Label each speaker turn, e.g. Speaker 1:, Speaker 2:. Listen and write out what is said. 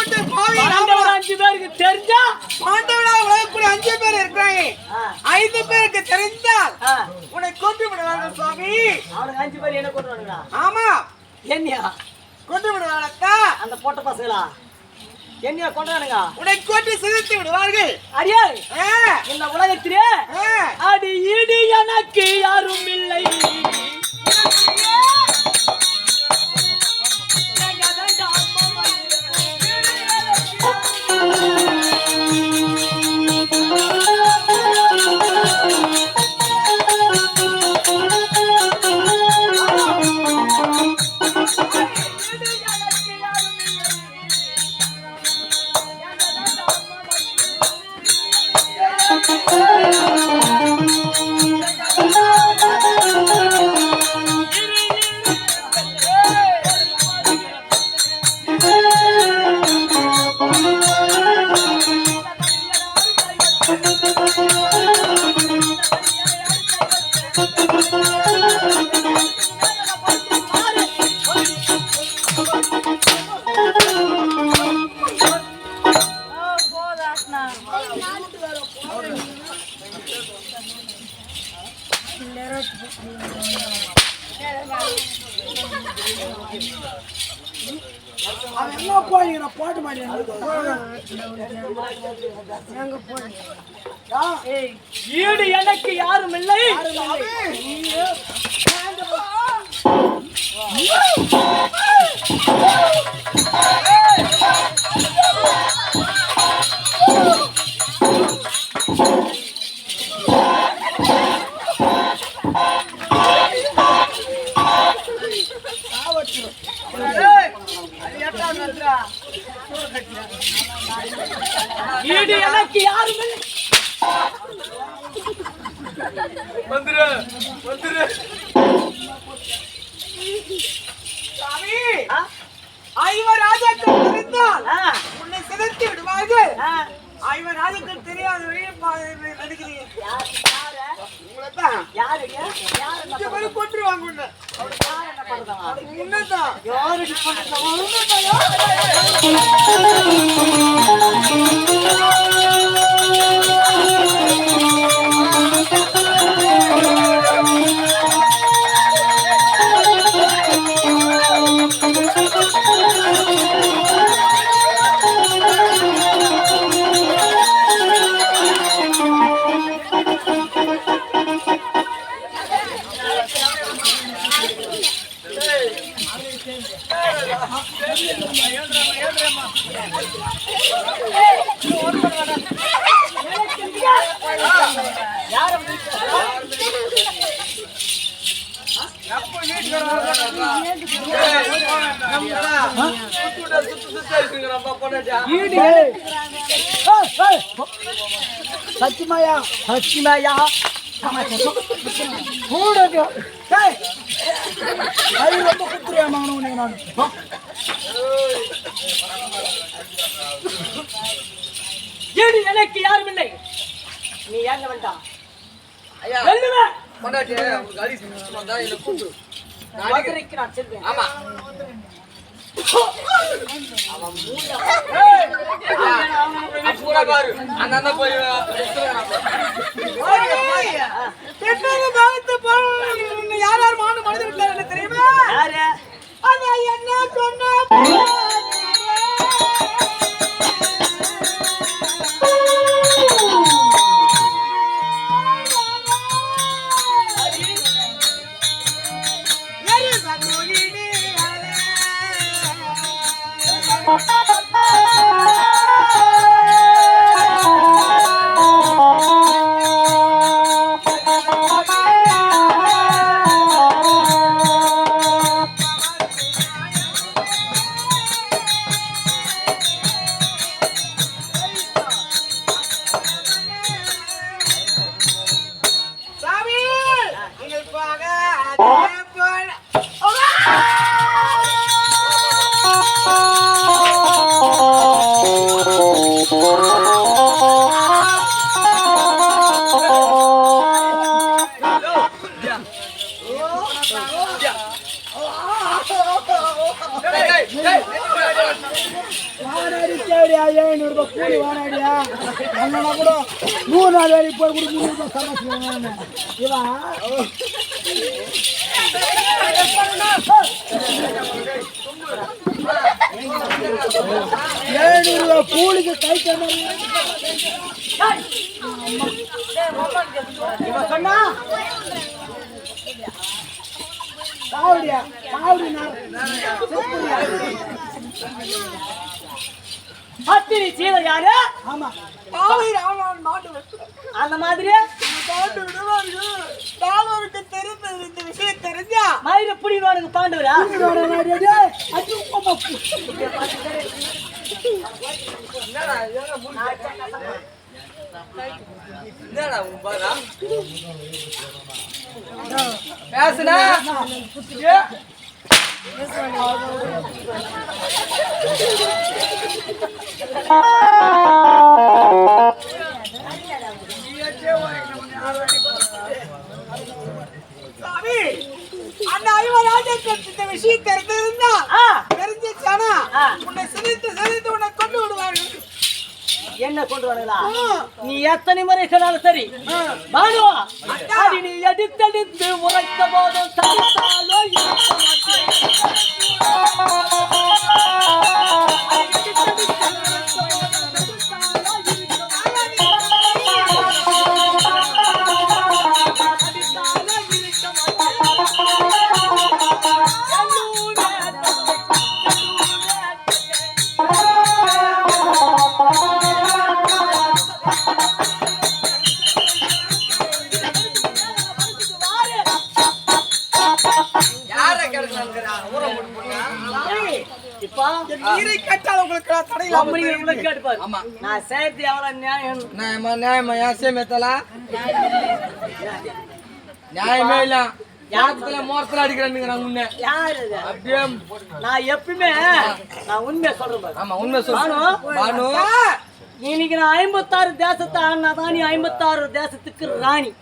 Speaker 1: கொண்டு பாவி
Speaker 2: 5 பேருக்கு தெரிஞ்சா
Speaker 1: பாண்டவர்களாக உலகக்கூடிய 5 பேர் இருக்கிறாங்க. 5 பேருக்கு தெரிந்தால் உன்னை கொண்டு விடுவாங்க சுவாமி.
Speaker 2: அவனுக்கு 5 பேர் என்ன கொண்டுவானுங்களா?
Speaker 1: ஆமா.
Speaker 2: என்னையா
Speaker 1: கொண்டு விடுவாங்கக்கா?
Speaker 2: அந்த பொட்ட பசங்களா என்னையா கொண்டானுங்க?
Speaker 1: உன்னை கொண்டு சிதைத்து விடுவார்கள்.
Speaker 2: அடியே இந்த உலகத்திலே அடி ஈடு எனக்கு யாரும் இல்லை.
Speaker 1: பாட்டு மாதிரி
Speaker 2: ஈடு எனக்கு யாரும் இல்லை. ஈடு எனக்கு யாரும் இல்லை.
Speaker 1: வந்துரு வந்துரு சாமி. 5 ராஜாக்கள் தெரிந்தால் உன்னை சிதைத்து விடுவார்கள். 5 ராஜாக்கள் தெரியாத வரையும் நடிக்கிறீங்க. உங்களைத்தான் யாரு கொண்டுருவாங்க. உன்னை உன்னதான் யாரு
Speaker 2: சத்தியமாயா சத்தியமாயா
Speaker 1: ரொம்ப குத்துறியாமா நான்
Speaker 2: ஈடு எனக்கு யாரும் இல்லை. நீ ஏங்க வேண்டாம். மதுரைக்கு நான் செல்வேன்.
Speaker 1: ஆமா யார் மாண்டு மனது விட்டார் தெரியுமா? என்ன சொன்ன
Speaker 3: வானாடி தேடியா 700 ரூபாய் கூலி வானாடியா அண்ணனா கூட 3 நாள் வேலைக்கு போய் கூட 300 ரூபாய் சம்பாதிச்சுவாங்க இவா கூலிக்கு கை சொன்னா காவடியா காவடி
Speaker 2: அத்திரி சீதை யாரு?
Speaker 3: ஆமா
Speaker 1: காவடி ராமன் மாட்டு வெட்டு
Speaker 2: அந்த மாதிரி
Speaker 1: மாட்டு விடுவார்கள். ராமனுக்கு தெரிந்தது இந்த விஷயம் தெரிஞ்சா
Speaker 2: மயிர புடிவானுக்கு பாண்டவரா?
Speaker 1: பேசுனா சாமி அந்த ஐவராஜன் இந்த விஷயம் தெரிந்திருந்தா தெரிஞ்சிச்சானா உன்னை சிரித்து உன்னை கொண்டு விடுவார்கள்.
Speaker 2: என்ன கொண்டு வரலா? நீ எத்தனை முறை சொன்னாலும் சரி பானுவா அடி நீ எடுத்தெடுத்து உரைத்த போதும் தடுத்தாலோ
Speaker 1: நீரை கட்டால் உங்களுக்கு தடையில
Speaker 2: கேட்டுப்பாரு. நான் சேர்த்து எவ்வளவு நியாயம்?
Speaker 1: நியாயமா யாசேமேத்தலா நியாயமே இல்ல யாத்துல மோசத்துல அடிக்கிறேன்னு முன்ன
Speaker 2: யாரு இது?
Speaker 1: அப்படியே
Speaker 2: நான் எப்பவுமே நான் உண்மையை சொல்றேன் பாரு.
Speaker 1: ஆமா உண்மை சொல்லு பானு
Speaker 2: இன்னைக்கு நான் 56 தேசத்தை ஆனாதான் நீ 56 தேசத்துக்கு ராணி.